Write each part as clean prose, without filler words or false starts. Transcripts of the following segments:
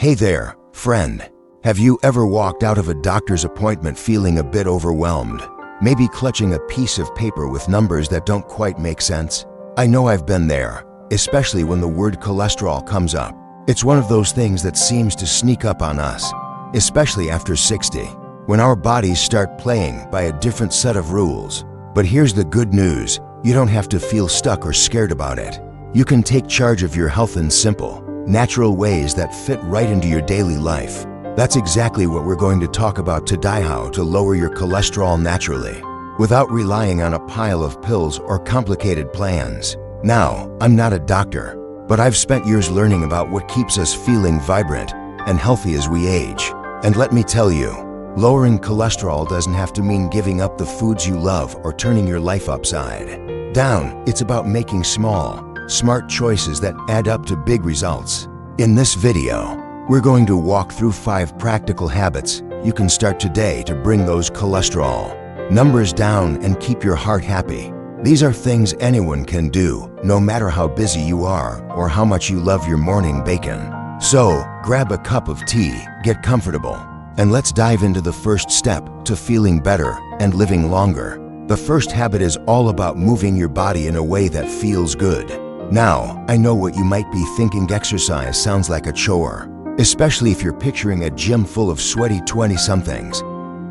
Hey there, friend. Have you ever walked out of a doctor's appointment feeling a bit overwhelmed? Maybe clutching a piece of paper with numbers that don't quite make sense? I know I've been there, especially when the word cholesterol comes up. It's one of those things that seems to sneak up on us, especially after 60, when our bodies start playing by a different set of rules. But here's the good news. You don't have to feel stuck or scared about it. You can take charge of your health in simple, natural ways that fit right into your daily life. That's exactly what we're going to talk about today: how to lower your cholesterol naturally, without relying on a pile of pills or complicated plans. Now, I'm not a doctor, but I've spent years learning about what keeps us feeling vibrant and healthy as we age. And let me tell you, lowering cholesterol doesn't have to mean giving up the foods you love or turning your life upside down. It's about making small, smart choices that add up to big results. In this video, we're going to walk through 5 practical habits you can start today to bring those cholesterol numbers down and keep your heart happy. These are things anyone can do, no matter how busy you are or how much you love your morning bacon. So, grab a cup of tea, get comfortable, and let's dive into the first step to feeling better and living longer. The first habit is all about moving your body in a way that feels good. Now, I know what you might be thinking: exercise sounds like a chore, especially if you're picturing a gym full of sweaty 20-somethings.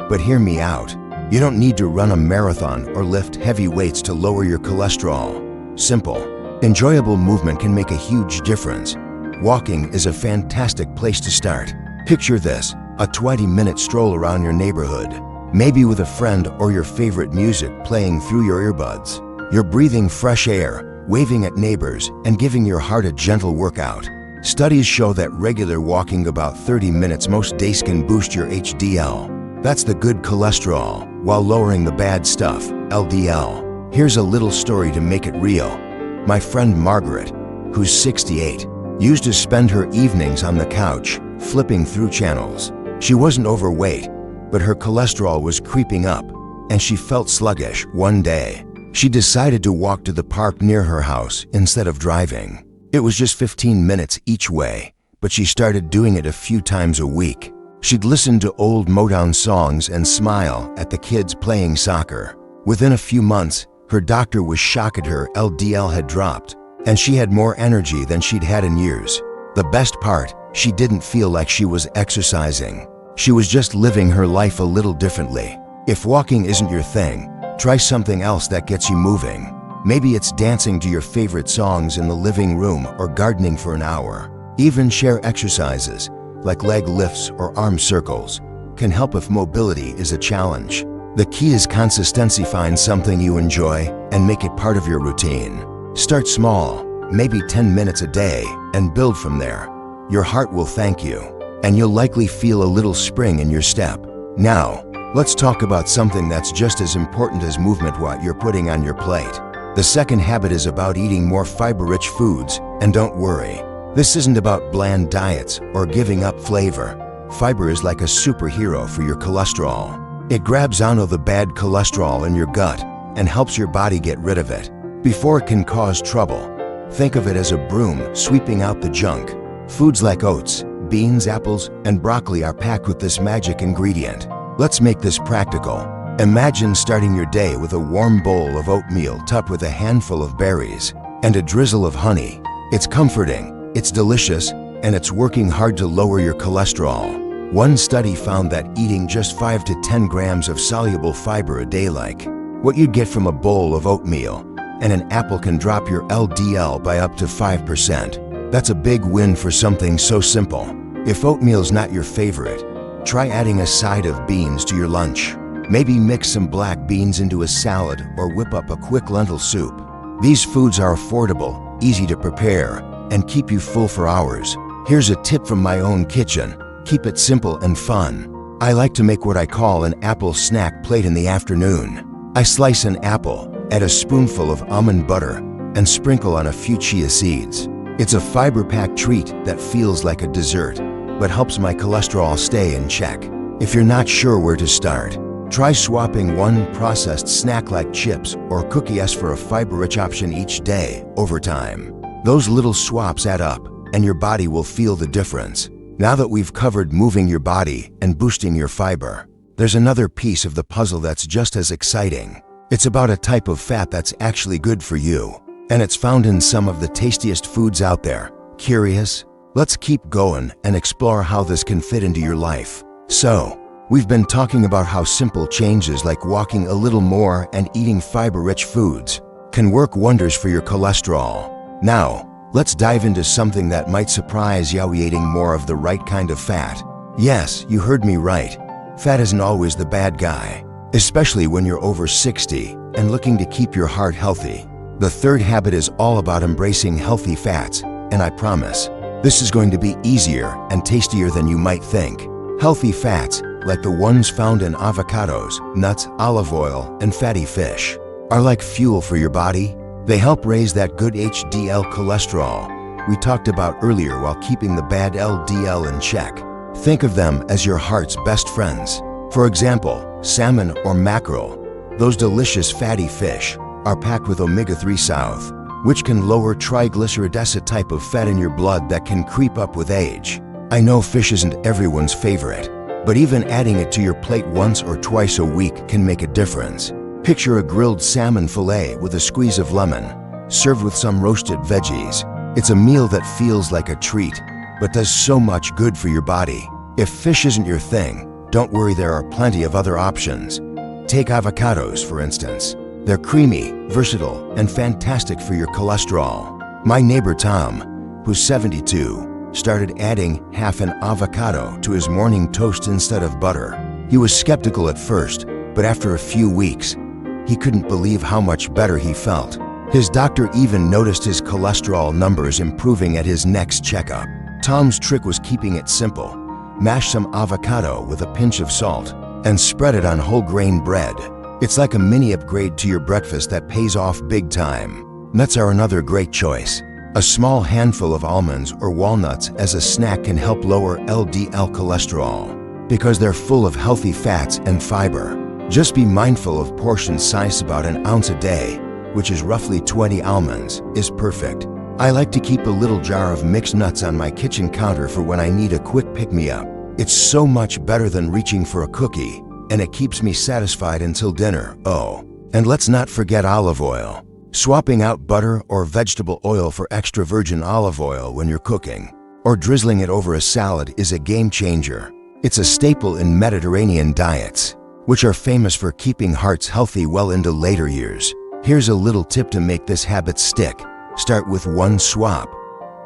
But hear me out. You don't need to run a marathon or lift heavy weights to lower your cholesterol. Simple, enjoyable movement can make a huge difference. Walking is a fantastic place to start. Picture this: a 20-minute stroll around your neighborhood, maybe with a friend or your favorite music playing through your earbuds. You're breathing fresh air, waving at neighbors, and giving your heart a gentle workout. Studies show that regular walking about 30 minutes most days can boost your HDL. That's the good cholesterol, while lowering the bad stuff, LDL. Here's a little story to make it real. My friend Margaret, who's 68, used to spend her evenings on the couch, flipping through channels. She wasn't overweight, but her cholesterol was creeping up, and she felt sluggish. One day, she decided to walk to the park near her house instead of driving. It was just 15 minutes each way, but she started doing it a few times a week. She'd listen to old Motown songs and smile at the kids playing soccer. Within a few months, her doctor was shocked her LDL had dropped, and she had more energy than she'd had in years. The best part, she didn't feel like she was exercising. She was just living her life a little differently. If walking isn't your thing, try something else that gets you moving. Maybe it's dancing to your favorite songs in the living room or gardening for an hour. Even share exercises, like leg lifts or arm circles, can help if mobility is a challenge. The key is consistency. Find something you enjoy and make it part of your routine. Start small, maybe 10 minutes a day, and build from there. Your heart will thank you, and you'll likely feel a little spring in your step. Now, let's talk about something that's just as important as movement: what you're putting on your plate. The second habit is about eating more fiber-rich foods, and don't worry, this isn't about bland diets or giving up flavor. Fiber is like a superhero for your cholesterol. It grabs onto the bad cholesterol in your gut and helps your body get rid of it before it can cause trouble. Think of it as a broom sweeping out the junk. Foods like oats, beans, apples, and broccoli are packed with this magic ingredient. Let's make this practical. Imagine starting your day with a warm bowl of oatmeal topped with a handful of berries and a drizzle of honey. It's comforting, it's delicious, and it's working hard to lower your cholesterol. One study found that eating just 5 to 10 grams of soluble fiber a day, like what you'd get from a bowl of oatmeal and an apple, can drop your LDL by up to 5%. That's a big win for something so simple. If oatmeal's not your favorite, try adding a side of beans to your lunch. Maybe mix some black beans into a salad or whip up a quick lentil soup. These foods are affordable, easy to prepare, and keep you full for hours. Here's a tip from my own kitchen. Keep it simple and fun. I like to make what I call an apple snack plate in the afternoon. I slice an apple, add a spoonful of almond butter, and sprinkle on a few chia seeds. It's a fiber-packed treat that feels like a dessert, but helps my cholesterol stay in check. If you're not sure where to start, try swapping one processed snack like chips or cookies for a fiber-rich option each day. Over time, those little swaps add up, and your body will feel the difference. Now that we've covered moving your body and boosting your fiber, there's another piece of the puzzle that's just as exciting. It's about a type of fat that's actually good for you, and it's found in some of the tastiest foods out there. Curious? Let's keep going and explore how this can fit into your life. So, we've been talking about how simple changes like walking a little more and eating fiber-rich foods can work wonders for your cholesterol. Now, let's dive into something that might surprise you: eating more of the right kind of fat. Yes, you heard me right. Fat isn't always the bad guy, especially when you're over 60 and looking to keep your heart healthy. The third habit is all about embracing healthy fats, and I promise, this is going to be easier and tastier than you might think. Healthy fats, like the ones found in avocados, nuts, olive oil, and fatty fish, are like fuel for your body. They help raise that good HDL cholesterol we talked about earlier while keeping the bad LDL in check. Think of them as your heart's best friends. For example, salmon or mackerel, those delicious fatty fish, are packed with omega-3 south, which can lower triglycerides, a type of fat in your blood that can creep up with age. I know fish isn't everyone's favorite, but even adding it to your plate once or twice a week can make a difference. Picture a grilled salmon fillet with a squeeze of lemon, served with some roasted veggies. It's a meal that feels like a treat, but does so much good for your body. If fish isn't your thing, don't worry, there are plenty of other options. Take avocados, for instance. They're creamy, versatile, and fantastic for your cholesterol. My neighbor Tom, who's 72, started adding half an avocado to his morning toast instead of butter. He was skeptical at first, but after a few weeks, he couldn't believe how much better he felt. His doctor even noticed his cholesterol numbers improving at his next checkup. Tom's trick was keeping it simple. Mash some avocado with a pinch of salt and spread it on whole grain bread. It's like a mini upgrade to your breakfast that pays off big time. Nuts are another great choice. A small handful of almonds or walnuts as a snack can help lower LDL cholesterol because they're full of healthy fats and fiber. Just be mindful of portion size. About an ounce a day, which is roughly 20 almonds, is perfect. I like to keep a little jar of mixed nuts on my kitchen counter for when I need a quick pick-me-up. It's so much better than reaching for a cookie, and it keeps me satisfied until dinner. Oh, and let's not forget olive oil. Swapping out butter or vegetable oil for extra virgin olive oil when you're cooking, or drizzling it over a salad, is a game changer. It's a staple in Mediterranean diets, which are famous for keeping hearts healthy well into later years. Here's a little tip to make this habit stick. Start with one swap.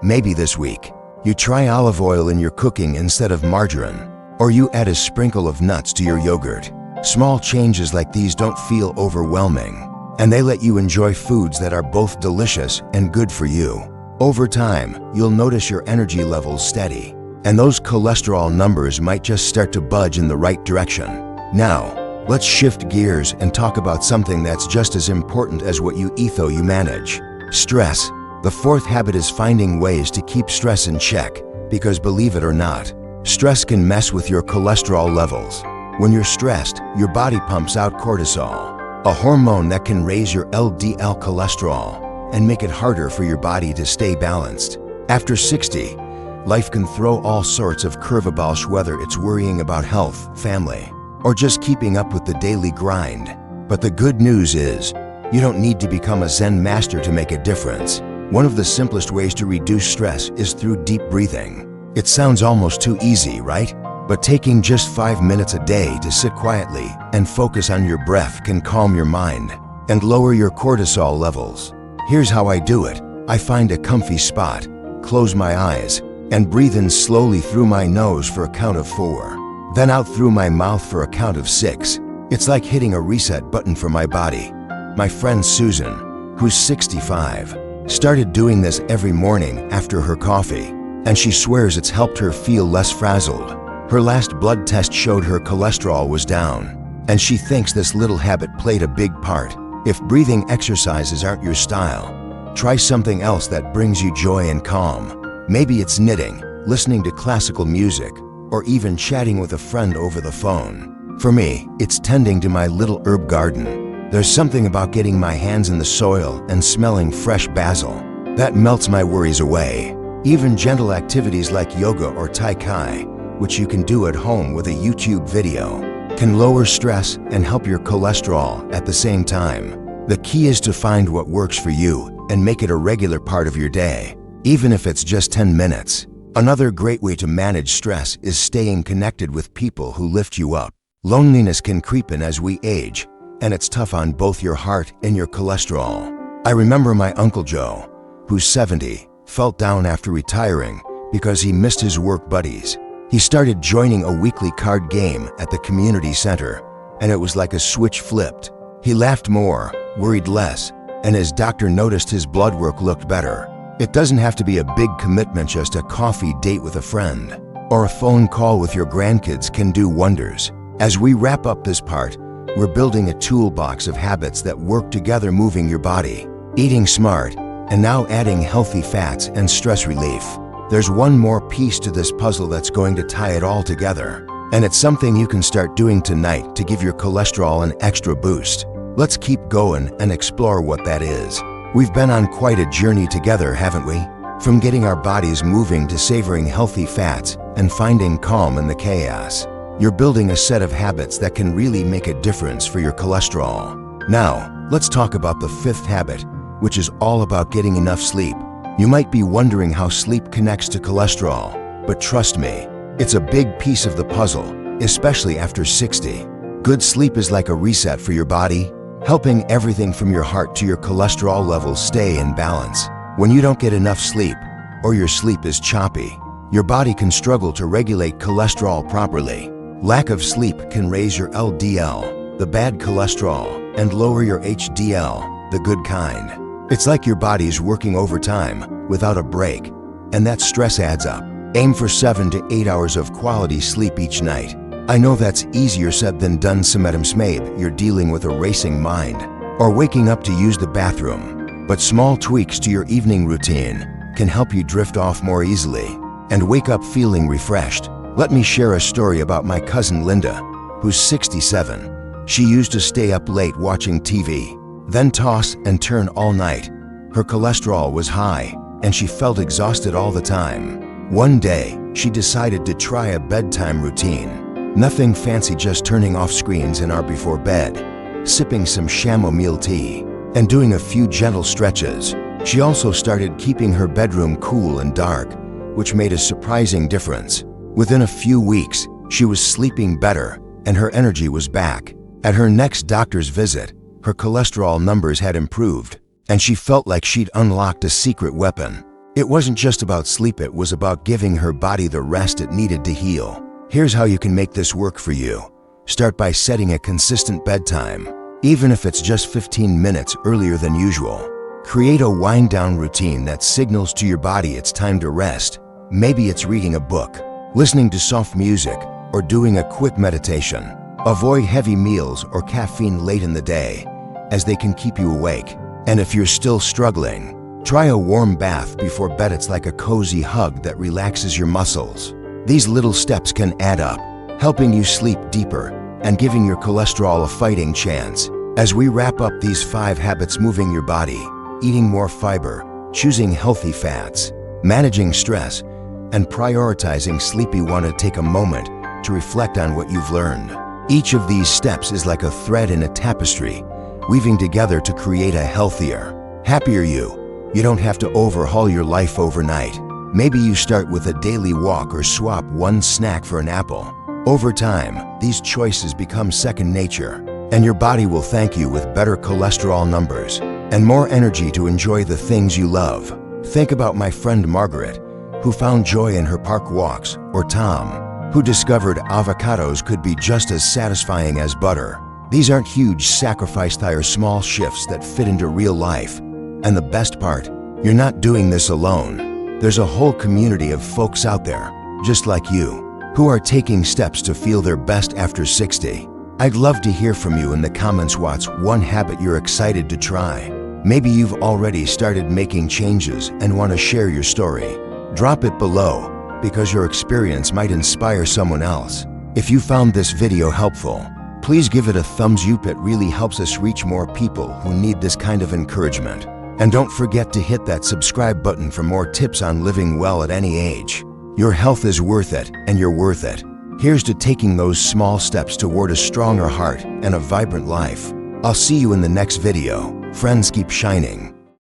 Maybe this week, you try olive oil in your cooking instead of margarine, or you add a sprinkle of nuts to your yogurt. Small changes like these don't feel overwhelming, and they let you enjoy foods that are both delicious and good for you. Over time, you'll notice your energy levels steady, and those cholesterol numbers might just start to budge in the right direction. Now, let's shift gears and talk about something that's just as important as what you eat, though you manage. Stress. The fourth habit is finding ways to keep stress in check, because believe it or not, stress can mess with your cholesterol levels. When you're stressed, your body pumps out cortisol, a hormone that can raise your LDL cholesterol and make it harder for your body to stay balanced. After 60, life can throw all sorts of curveballs, whether it's worrying about health, family, or just keeping up with the daily grind. But the good news is, you don't need to become a Zen master to make a difference. One of the simplest ways to reduce stress is through deep breathing. It sounds almost too easy, right? But taking just 5 minutes a day to sit quietly and focus on your breath can calm your mind and lower your cortisol levels. Here's how I do it. I find a comfy spot, close my eyes, and breathe in slowly through my nose for a count of 4. Then out through my mouth for a count of 6. It's like hitting a reset button for my body. My friend Susan, who's 65, started doing this every morning after her coffee, and she swears it's helped her feel less frazzled. Her last blood test showed her cholesterol was down, and she thinks this little habit played a big part. If breathing exercises aren't your style, try something else that brings you joy and calm. Maybe it's knitting, listening to classical music, or even chatting with a friend over the phone. For me, it's tending to my little herb garden. There's something about getting my hands in the soil and smelling fresh basil that melts my worries away. Even gentle activities like yoga or Tai Chi, which you can do at home with a YouTube video, can lower stress and help your cholesterol at the same time. The key is to find what works for you and make it a regular part of your day, even if it's just 10 minutes. Another great way to manage stress is staying connected with people who lift you up. Loneliness can creep in as we age, and it's tough on both your heart and your cholesterol. I remember my Uncle Joe, who's 70, felt down after retiring because he missed his work buddies. He started joining a weekly card game at the community center, and it was like a switch flipped. He laughed more, worried less, and his doctor noticed his blood work looked better. It doesn't have to be a big commitment, just a coffee date with a friend or a phone call with your grandkids can do wonders. As we wrap up this part, we're building a toolbox of habits that work together, moving your body, eating smart, and now adding healthy fats and stress relief. There's one more piece to this puzzle that's going to tie it all together, and it's something you can start doing tonight to give your cholesterol an extra boost. Let's keep going and explore what that is. We've been on quite a journey together, haven't we? From getting our bodies moving to savoring healthy fats and finding calm in the chaos. You're building a set of habits that can really make a difference for your cholesterol. Now, let's talk about the fifth habit, which is all about getting enough sleep. You might be wondering how sleep connects to cholesterol, but trust me, it's a big piece of the puzzle, especially after 60. Good sleep is like a reset for your body, helping everything from your heart to your cholesterol levels stay in balance. When you don't get enough sleep, or your sleep is choppy, your body can struggle to regulate cholesterol properly. Lack of sleep can raise your LDL, the bad cholesterol, and lower your HDL, the good kind. It's like your body's working overtime without a break, and that stress adds up. Aim for 7 to 8 hours of quality sleep each night. I know that's easier said than done. Madam Smabe, you're dealing with a racing mind, or waking up to use the bathroom. But small tweaks to your evening routine can help you drift off more easily and wake up feeling refreshed. Let me share a story about my cousin Linda, who's 67. She used to stay up late watching TV, then toss and turn all night. Her cholesterol was high, and she felt exhausted all the time. One day, she decided to try a bedtime routine. Nothing fancy, just turning off screens an hour before bed, sipping some chamomile tea, and doing a few gentle stretches. She also started keeping her bedroom cool and dark, which made a surprising difference. Within a few weeks, she was sleeping better, and her energy was back. At her next doctor's visit, her cholesterol numbers had improved, and she felt like she'd unlocked a secret weapon. It wasn't just about sleep, it was about giving her body the rest it needed to heal. Here's how you can make this work for you. Start by setting a consistent bedtime, even if it's just 15 minutes earlier than usual. Create a wind-down routine that signals to your body it's time to rest. Maybe it's reading a book, listening to soft music, or doing a quick meditation. Avoid heavy meals or caffeine late in the day, as they can keep you awake. And if you're still struggling, try a warm bath before bed. It's like a cozy hug that relaxes your muscles. These little steps can add up, helping you sleep deeper and giving your cholesterol a fighting chance. As we wrap up these 5 habits: moving your body, eating more fiber, choosing healthy fats, managing stress, and prioritizing sleep, we want to take a moment to reflect on what you've learned. Each of these steps is like a thread in a tapestry, weaving together to create a healthier, happier you. You don't have to overhaul your life overnight. Maybe you start with a daily walk or swap one snack for an apple. Over time, these choices become second nature, and your body will thank you with better cholesterol numbers and more energy to enjoy the things you love. Think about my friend Margaret, who found joy in her park walks, or Tom, who discovered avocados could be just as satisfying as butter. These aren't huge sacrifices, they are small shifts that fit into real life. And the best part, you're not doing this alone. There's a whole community of folks out there, just like you, who are taking steps to feel their best after 60. I'd love to hear from you in the comments. What's one habit you're excited to try? Maybe you've already started making changes and want to share your story. Drop it below, because your experience might inspire someone else. If you found this video helpful, please give it a thumbs up. It really helps us reach more people who need this kind of encouragement. And don't forget to hit that subscribe button for more tips on living well at any age. Your health is worth it, and you're worth it. Here's to taking those small steps toward a stronger heart and a vibrant life. I'll see you in the next video. Friends, keep shining.